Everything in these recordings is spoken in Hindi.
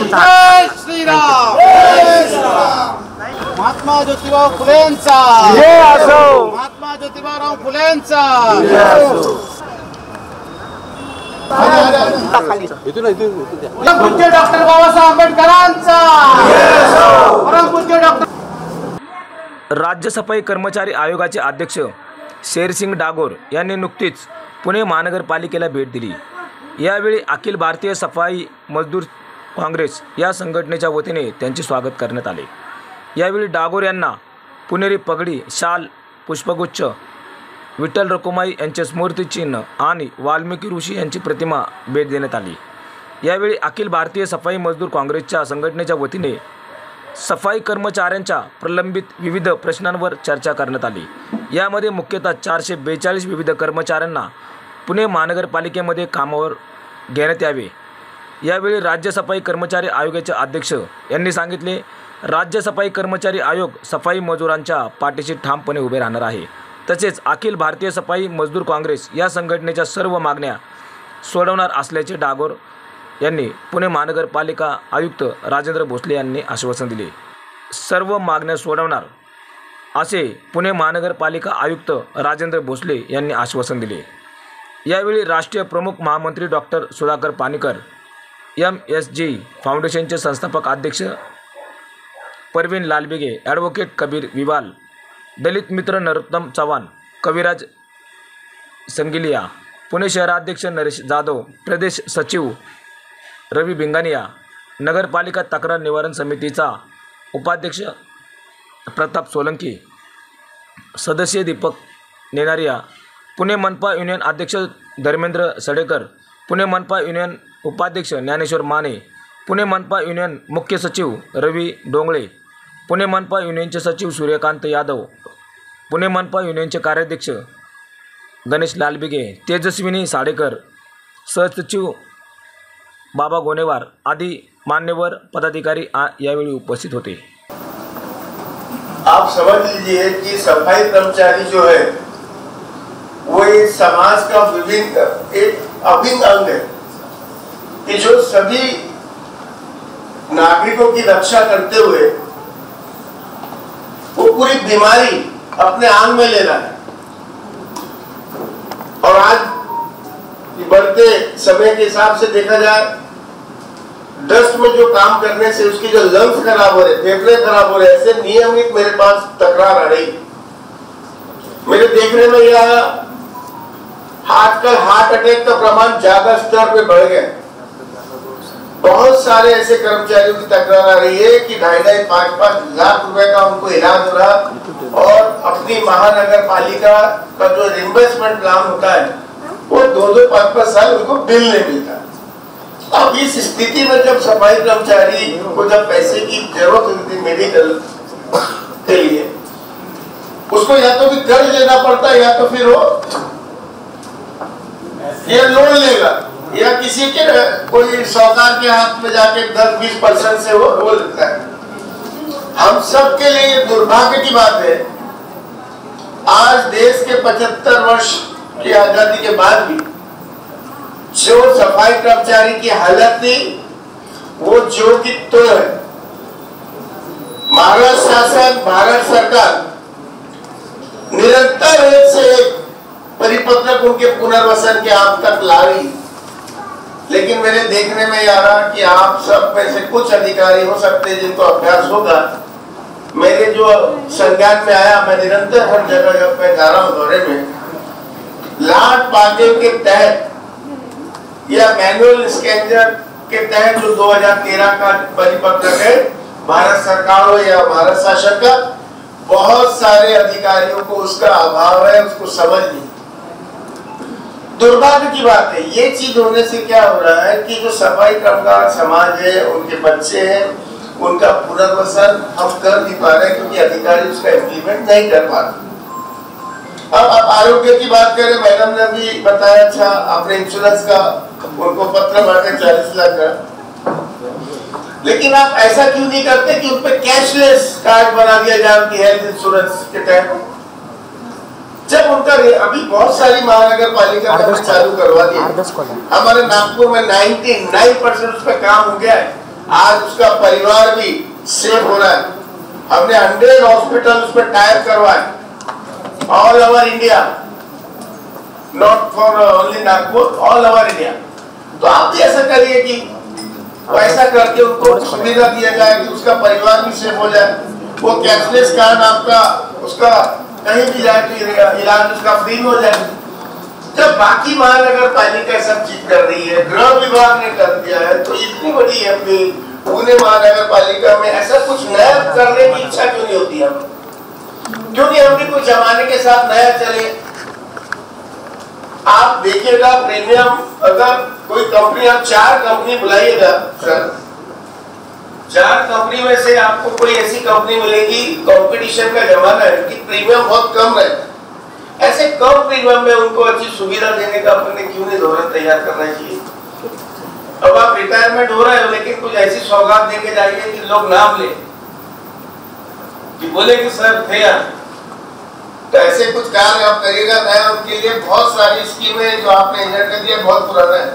जय श्रीराम, जय श्रीराम. महात्मा ज्योतिराव फुलेंचा जय असो. महात्मा ज्योतिराव फुलेंचा परमपूज्य डॉक्टर बाबासाहेब आंबेडकरांचा परमपूज्य डॉक्टर. राज्य सफाई कर्मचारी आयोगाचे अध्यक्ष शेरसिंग डागोर यांनी नुकतीच पुणे महानगरपालिकेला भेट दिली. यावेळी अखिल भारतीय सफाई मजदूर काँग्रेस या संघटनेच्या वतीने त्यांचे स्वागत करण्यात आले. यावेळी डागोर यांना पुणेरी पगडी, शाल, पुष्पगुच्छ, विठ्ठल रखुमाई यांचे स्मृतिचिन्ह आणि वाल्मिकी ऋषी यांची प्रतिमा भेट देण्यात आली. यावेळी अखिल भारतीय सफाई मजदूर काँग्रेसच्या संघटनेच्या वतीने सफाई कर्मचाऱ्यांच्या प्रलंबित विविध प्रश्नांवर चर्चा करण्यात आली. यामध्ये मुख्यतः 442 विविध कर्मचाऱ्यांना पुणे महानगरपालिकेमध्ये कामावर घेण्यात यावे. यावेळी राज्य सफाई कर्मचारी आयोगाचे अध्यक्ष यांनी सांगितले, राज्य सफाई कर्मचारी आयोग सफाई मजुरांच्या पाठीशी ठामपणे उभे राहणार आहे. तसेच अखिल भारतीय सफाई मजदूर काँग्रेस या संघटनेच्या सर्व मागण्या सोडवणार असल्याचे डागोर यांनी पुणे महानगरपालिका आयुक्त राजेंद्र भोसले यांनी आश्वासन दिले. सर्व मागण्या सोडवणार असे पुणे महानगरपालिका आयुक्त राजेंद्र भोसले यांनी आश्वासन दिले. यावेळी राष्ट्रीय प्रमुख महामंत्री डॉक्टर सुधाकर पानिकर, MSG फाउंडेशनचे संस्थापक अध्यक्ष परवीन लालबेगे, ॲडव्होकेट कबीर विवाल, दलित मित्र नरोत्तम चव्हाण, कविराज संगिलिया, पुणे शहराध्यक्ष नरेश जाधव, प्रदेश सचिव रवी भिंगानिया, नगरपालिका तक्रार निवारण समितीचा उपाध्यक्ष प्रताप सोलंकी, सदस्य दीपक नेनारिया, पुणे मनपा युनियन अध्यक्ष धर्मेंद्र सडेकर, पुणे मनपा युनियन उपाध्यक्ष ज्ञानेश्वर माने, पुणे मनपा युनियन मुख्य सचिव रवी डोंगळे, पुणे मनपा युनियनचे सचिव सूर्यकांत यादव, पुणे मनपा युनियनचे कार्याध्यक्ष गणेश लालबिगे, तेजस्विनी साडेकर, सहसचिव बाबा गोनेवार आदी मान्यवर पदाधिकारी यावेळी उपस्थित होते. आप समझ लीजिए कि सफाई कर्मचारी जो है वो एक समाज का विभिन्न एक अभिन्न अंग है कि जो सभी नागरिकों की रक्षा करते हुए वो पूरी बीमारी अपने आंग में ले रहा है. और आज बढ़ते समय के हिसाब से देखा जाए, डस्ट में जो काम करने से उसकी जो लंग्स खराब हो रहे, फेफड़े खराब हो रहे, ऐसे नियमित मेरे पास तकरार आ रही. मेरे देखने में यह आजकल हार्ट अटैक का प्रमाण ज्यादा स्तर पे बढ़ गया. बहुत सारे ऐसे कर्मचारियों की तकरार आ रही है कि 2.5-5 लाख रुपए का उनको इलाज हो रहा और अपनी महानगर पालिका का जो रिम्बर्समेंट प्लान होता है वो 2-5 साल उनको बिल नहीं मिलता. अब इस स्थिति में जब सफाई कर्मचारी को जब पैसे की जरूरत होती है मेडिकल के लिए, उसको या तो भी कर्ज लेना पड़ता है या तो फिर वो ये लोन लेगा या किसी के कोई साहूकार के हाथ में जाके 10-20% से वो लेता है. हम सब के लिए दुर्भाग्य की बात है, आज देश के 75 वर्ष की आजादी के बाद भी जो सफाई कर्मचारी की हालत थी वो जो की तो है. महाराष्ट्र शासन, भारत सरकार निरंतर एक से एक परिपत्रक उनके पुनर्वसन के आप तक ला रही. लेकिन मेरे देखने में आ रहा कि आप सब में से कुछ अधिकारी हो सकते हैं जिनको अभ्यास होगा. मेरे जो संज्ञान में आया, मैं निरंतर हर जगह जब मैं जा रहा हूँ दौरे में, लाट पाटिल के तहत या मैनुअल स्कैनर के तहत जो 2013 का परिपत्रक है भारत सरकार हो या भारत शासन का, बहुत सारे अधिकारियों को उसका अभाव है, उसको समझ नहीं. दुर्भाग्य की बात है. ये चीज होने से क्या हो रहा है कि जो सफाई कर्मकार समाज है, उनके बच्चे हैं, उनका पुनर्वसन हम कर नहीं पा रहे क्योंकि अधिकारी उसका इम्प्लीमेंट नहीं कर पा रहे. अब आप आरोग्य की बात करें, मैडम ने भी बताया, अच्छा आपने इंश्योरेंस का उनको पत्र बांटे 40 लाख का, लेकिन आप ऐसा क्यों नहीं करते कि उन पे कैशलेस कार्ड बना दिया जाए उनकी हेल्थ इंश्योरेंस के तहत. जब उनका अभी बहुत सारी महानगर पालिका ने चालू करवा दिया, हमारे नागपुर में 99% उस पर काम हो गया है. आज उसका परिवार भी सेफ हो रहा है। हमने 100 हॉस्पिटल उसमें टाइप करवाए all over India, not for only Nagpur, all over India. तो आप भी ऐसा करिए कि पैसा करके उनको सुविधा दिया जाए कि उसका परिवार भी सेफ हो जाए। वो कैशलेस कार्ड आपका उसका कहीं भी जाके इलाज उसका फ्री हो जाए। जब बाकी महानगर पालिका सब चीज कर रही है, गृह विभाग ने कर दिया है, तो इतनी बड़ी अपनी पुणे महानगर पालिका में ऐसा कुछ नया करने की इच्छा क्यों नहीं होती? हम क्यों नहीं, हम भी कुछ जमाने के साथ नया चले। आप देखिएगा प्रीमियम, अगर कोई कंपनी, आप 4 कंपनी बुलाइएगा सर, 4 कंपनी में से आपको कोई ऐसी कंपनी मिलेगी, कंपटीशन का जमाना है कि प्रीमियम बहुत कम है। ऐसे कम प्रीमियम में उनको अच्छी सुविधा देने का अपने क्यों नहीं धोरण तैयार करना चाहिए? अब आप रिटायरमेंट हो रहे हो, लेकिन कुछ ऐसी सौगात देके जाइए कि लोग नाम ले, कि बोले कि सर थे यहाँ। तो ऐसे कुछ कार्य आप करिएगा नया, उनके लिए बहुत सारी स्कीमें जो आपने इंजन कर दिया बहुत पुराना है।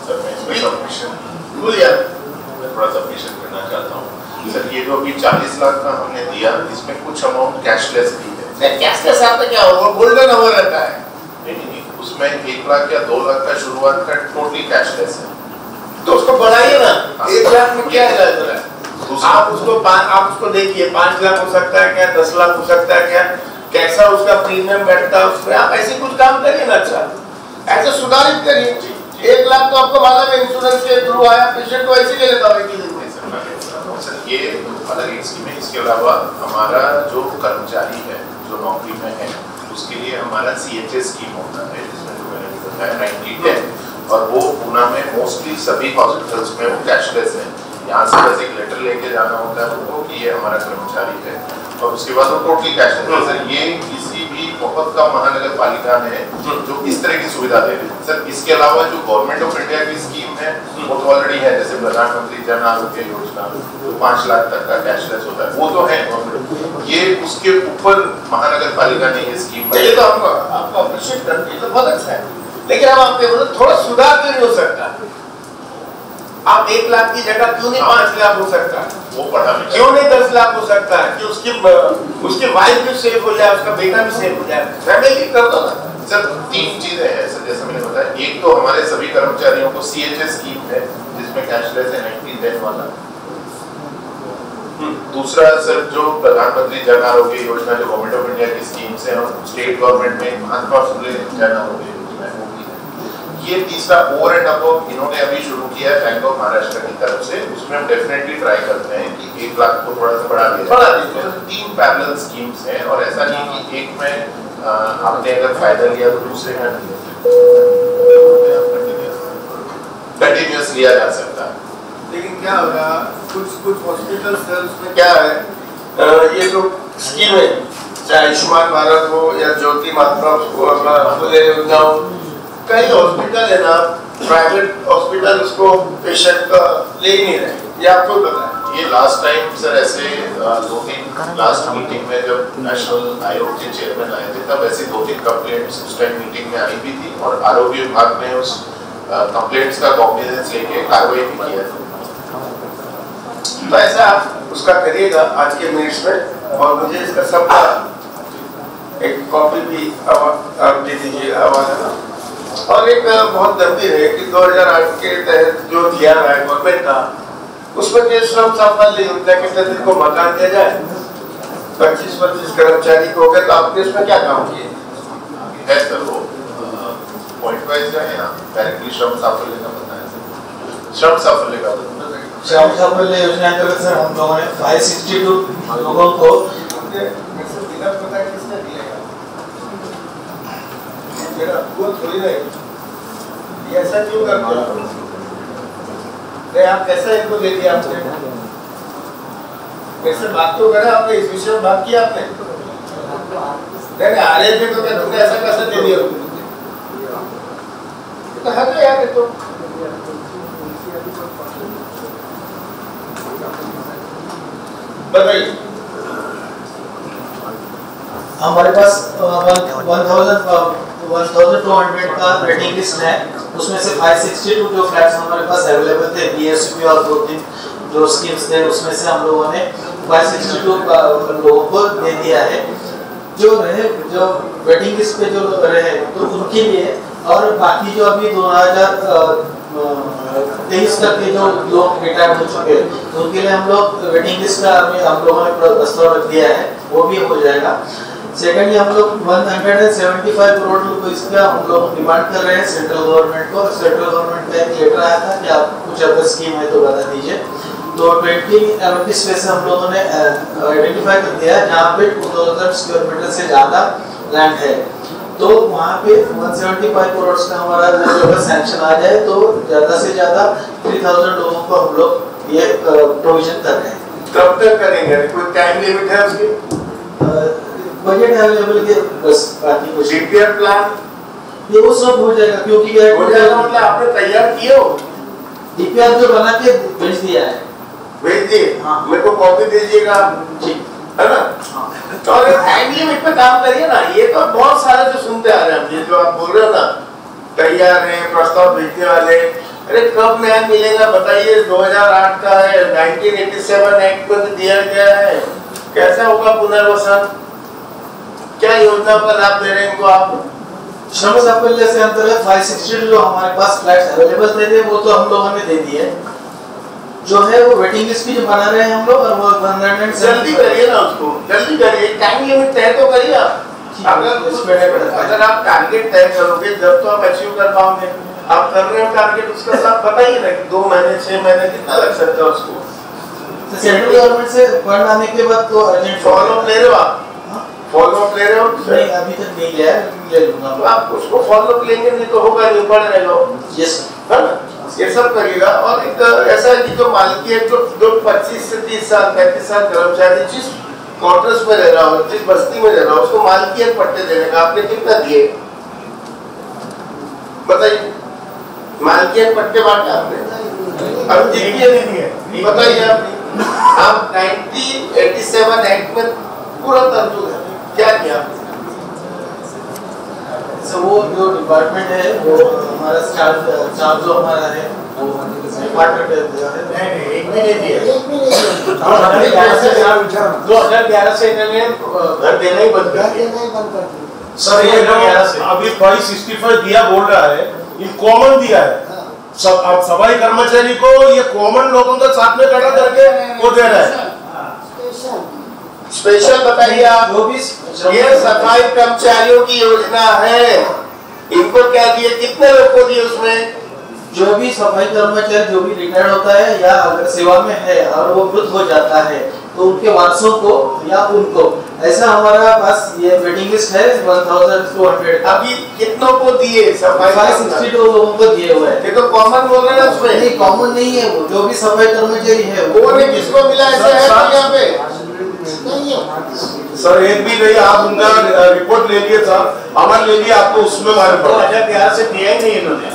सर मैं इसमें सबमिशन थोड़ा सबमिशन करना चाहता हूँ। सर ये जो अभी 40 लाख का हमने दिया, इसमें कुछ अमाउंट कैशलेस भी है। कैशलेस आपका क्या होगा? गोल्डन अवर रहता है। नहीं, उसमें 1 लाख या 2 लाख का शुरुआत का टोटली कैशलेस है। तो उसको बढ़ाइए ना। 1 लाख में क्या इलाज हो रहा है? आप उसको देखिए, 5 लाख हो सकता है क्या, 10 लाख हो सकता है क्या, कैसा उसका प्रीमियम बैठता है उसमें। आप ऐसे कुछ काम करिए ना, अच्छा ऐसे सुधारित करिए। 1 लाख तो आपको मालूम है इंश्योरेंस के थ्रू आया, पेशेंट को ऐसे ले लेता है। सर ये अलग एक स्कीम है। इसके अलावा हमारा जो कर्मचारी है जो नौकरी में है, उसके लिए हमारा CHS स्कीम होता है, जिसमें जो मैंने बताया 90-10, और वो पूना में मोस्टली सभी हॉस्पिटल्स में वो कैशलेस है। यहाँ से बस एक लेटर लेके जाना होता है उनको कि ये हमारा कर्मचारी है, और उसके बाद वो टोटली कैशलेस है। सर ये किसी भी बहुत कम महानगर पालिका है जो इस तरह की सुविधा दे रही है। सर इसके अलावा जो गवर्नमेंट ऑफ इंडिया की स्कीम है वो तो ऑलरेडी है, जैसे प्रधानमंत्री जन आरोग्य योजना जो 5 लाख तक का कैशलेस होता है, वो तो है गवर्नमेंट। ये उसके ऊपर महानगर पालिका ने ये स्कीम ये तो आपको अप्रिशिएट करते हैं, तो बहुत अच्छा है। लेकिन अब आपके बोलो थोड़ा सुधार क्यों नहीं हो सकता? आप 1 लाख की जगह क्यों नहीं 5 लाख हो सकता है? वो पढ़ा क्यों नहीं 10 लाख हो सकता है कि उसकी वाइफ भी सेफ हो जाए, उसका बेटा भी सेफ हो जाए, फैमिली कर दो ना। सर 3 चीजें हैं सर, जैसे मैंने बताया। एक तो हमारे सभी कर्मचारियों को CHS स्कीम है जिसमें कैशलेस है 90-10 वाला। दूसरा सर जो प्रधानमंत्री जन आरोग्य योजना जो गवर्नमेंट ऑफ इंडिया की स्कीम्स है, और स्टेट गवर्नमेंट में महात्मा फुले जन आरोग्य योजना है वो भी है। ये तीसरा ओवर एंड अबव इन्होंने अभी शुरू किया है बैंक ऑफ महाराष्ट्र की तरफ से, उसमें हम डेफिनेटली ट्राई करते हैं कि 1 लाख को थोड़ा सा बढ़ा दिया जाए। 3 पैरेलल स्कीम्स हैं, और ऐसा नहीं कि एक में आपने अगर फायदा लिया तो दूसरे में कंटिन्यूअस लिया जा सकता है। लेकिन क्या होगा, कुछ हॉस्पिटल में क्या है, ये जो स्कीम है, चाहे आयुष्मान भारत हो या ज्योति महात्मा फुले योजना हो, कई हॉस्पिटल है ना, प्राइवेट हॉस्पिटल उसको पेशेंट का ले ही नहीं रहे। ये आपको पता है। ये लास्ट टाइम सर ऐसे 2-3 लास्ट मीटिंग में जब नेशनल आयोग के चेयरमैन आए थे, तब ऐसी 2-3 कंप्लेंट्स उस टाइम मीटिंग में आई भी थी, और आरोग्य विभाग ने उस कंप्लेंट्स का कॉग्निजेंस लेके कार्रवाई भी किया था। तो ऐसा आप उसका करिएगा आज के मिनट्स में, और मुझे इसका सबका एक कॉपी भी आप दे दीजिएगा हमारा। और एक बहुत गंभीर है कि 2008 के तहत जो दिया है गवर्नमेंट का, उसमें जो श्रम साफल्य योजना के तहत इनको मकान दिया जाए 25-25 कर्मचारी को हो गए, तो आपने उसमें क्या काम किए? है सर वो पॉइंट वाइज जाए या डायरेक्टली श्रम साफल्य का बताया सर? श्रम साफल्य का श्रम साफल्य योजना के अंतर्गत सर हम लोगों ने 562 लोगों को पता है किसने दिया? वो थोड़ी नहीं, ऐसा क्यों करते हो? नहीं, आप कैसे इनको दे दिया आपने? कैसे बात तो करा आपने, इस विषय में बात किया आपने? नहीं, आ रहे थे तो क्या तुमने ऐसा कैसे दे दिया? तो हद है यार, तो बताइए। हमारे पास 1200 का वेटिंग लिस्ट है, उसमें से 562 जो फ्लैट्स हमारे पास अवेलेबल थे बीएसपी और 2-3 जो स्कीम्स थे उसमें से हम लोगों ने 562 लोगों को दे दिया है। जो वेटिंग लिस्ट पे जो रहे तो उनके लिए, और बाकी जो अभी 2023 तक के जो लोग रिटायर्ड हो चुके हैं तो उनके लिए हम लोग वेटिंग लिस्ट का हम लोगों ने प्रस्ताव रख दिया है, वो भी हो जाएगा। सेकेंडली हम लोग 175 करोड़ रुपए इसका हम लोग डिमांड कर रहे हैं सेंट्रल गवर्नमेंट को। सेंट्रल गवर्नमेंट का एक लेटर आया था कि आप कुछ अगर स्कीम है तो बता दीजिए। तो 20 एमएलपी स्पेस हम लोगों ने आइडेंटिफाई कर दिया है जहाँ पे 2000 स्क्वायर मीटर से ज़्यादा लैंड है, तो वहाँ पे 175 करोड़ का हमारा अगर सैंक्शन आ जाए तो ज़्यादा से ज़्यादा 3000 लोगों को हम लोग ये प्रोविजन कर रहे हैं। कब तक करेंगे? कोई टाइम लिमिट है उसकी? बजट अवेलेबल के बस, बाकी कुछ डीपीआर प्लान ये वो सब हो जाएगा, क्योंकि ये हो जाएगा मतलब आपने तैयार किए हो? डीपीआर जो बना के भेज दिया है। भेज दिए? हाँ। मेरे को कॉपी दीजिएगा, ठीक है ना? हाँ। और टाइम लिमिट पे काम करिए ना। ये तो बहुत सारे जो सुनते आ रहे हैं, ये जो आप बोल रहे हो ना, तैयार है प्रस्ताव भेजने वाले, अरे कब न्याय मिलेगा बताइए? 2008 का है, 1987 एक्ट में दिया गया है, कैसा होगा पुनर्वसन? क्या योजना का लाभ दे रहे हैं इनको आप? श्रम साफल्य से अंतर्गत 562 जो हमारे पास फ्लैट्स अवेलेबल थे वो तो हम लोगों ने दे दिए, जो है वो वेटिंग लिस्ट भी बना रहे हैं हम लोग, और वो 100 जल्दी करिए ना, उसको जल्दी करिए, टाइम लिमिट तय तो करिए आप। अगर आप टारगेट तय करोगे जब तो आप अचीव कर पाओगे। आप कर रहे हो टारगेट, उसका साथ बताइए ना कि 2 महीने 6 महीने कितना लग सकता है उसको। सेंट्रल गवर्नमेंट से फंड आने के बाद तो अर्जेंट फॉलो ले रहे हो आप? फॉलो अप ले रहे हो? नहीं अभी तक नहीं लिया, ले लूंगा। तो आप उसको फॉलो अप लेंगे नहीं तो होगा नहीं, पड़े रहेगा। यस है ना? ये सब करिएगा। और एक ऐसा है कि जो मालिकियत जो 25 से 30 साल 35 साल कर्मचारी जिस क्वार्टर्स में रह रहा हो, जिस बस्ती में रह रहा हो, उसको मालिकियत पट्टे देने का आपने कितना दिए बताइए? मालिकियत पट्टे बांटे आपने? अब जितने नहीं दिए बताइए आप 1987 एक्ट में पूरा तरजूद है, क्या किया? वो जो डिपार्टमेंट है वो हमारा स्टाफ जो हमारा है वो डिपार्टमेंट है। नहीं एक भी नहीं दिया। 2011 से इन्होंने घर देना ही बंद कर दिया। सर ये जो अभी 565 दिया बोल रहा है, ये कॉमन दिया है सब। अब सफाई कर्मचारी को ये कॉमन लोगों के साथ में खड़ा करके वो दे रहा है। स्पेशल बताइए आप। जो भी ये सफाई कर्मचारियों की योजना है, इनको क्या दिए? कितने लोग को दिए उसमें? जो भी सफाई कर्मचारी जो भी रिटायर्ड होता है या अगर सेवा में है और वो मृत हो जाता है तो उनके वारसों को या उनको, ऐसा हमारा पास ये वेटिंग लिस्ट है 1200। अभी कितनों को दिए? सफाई 562 लोगों को दिए हुए हैं। ये तो कॉमन बोल रहे हैं उसमें। नहीं कॉमन नहीं है, वो जो भी सफाई कर्मचारी है वो नहीं, किसको मिला ऐसा है यहाँ पे? सर एक भी नहीं, आप उनका रिपोर्ट ले लिए सर, अमर ले लिए, आपको उसमें मालूम पड़ा। 2011 से दिया ही नहीं इन्होंने।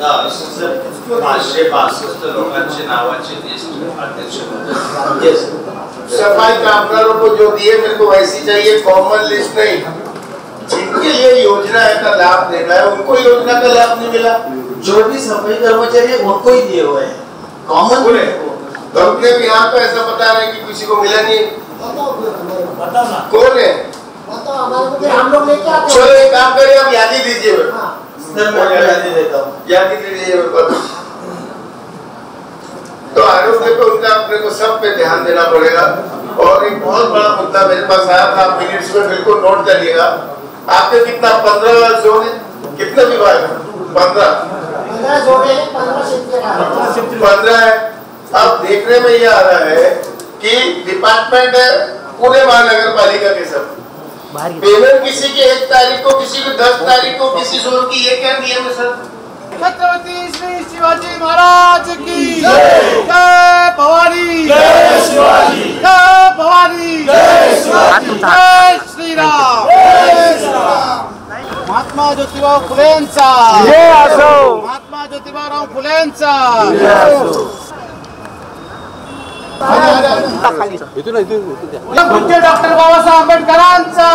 562 लोकांची नावाची लिस्ट अध्यक्ष यस सफाई कामगारों को जो दिए मेरे को वैसी चाहिए, कॉमन लिस्ट नहीं। जिनके लिए योजना का लाभ देना है उनको योजना का लाभ नहीं मिला। जो भी सफाई कर्मचारी है उनको ही दिए हुए हैं, कॉमन बोले कंपनी भी यहाँ पे ऐसा बता रहे हैं कि किसी को मिला नहीं। कौन है? हम लोग लेके आते चलो एक काम करिए, आप यादी दीजिए। सर मैं यादी देता हूँ। यादी दीजिए मेरे को। तो आरोग्य पे उनका अपने को सब पे ध्यान देना पड़ेगा। और एक बहुत बड़ा मुद्दा मेरे पास आया था, आप मिनट्स में बिल्कुल नोट करिएगा। आपके कितना 15 जोन है? कितने विभाग है? 15 है। अब देखने में ये आ रहा है कि डिपार्टमेंट है पुणे महानगर पालिका के सब पेमेंट किसी की 1 तारीख को, किसी की 10 तारीख को, किसी जोन की, ये क्या नियम है सर? छत्रपति श्री शिवाजी महाराज की जय भवानी, जय शिवाजी, जय भवानी, जय शिवाजी, जय श्री राम, जय श्री राम। महात्मा ज्योतिबा फुलेंचा महात्मा ज्योतिबाराव फुलेंचा डॉक्टर बाबासाहेब आंबेडकरांचा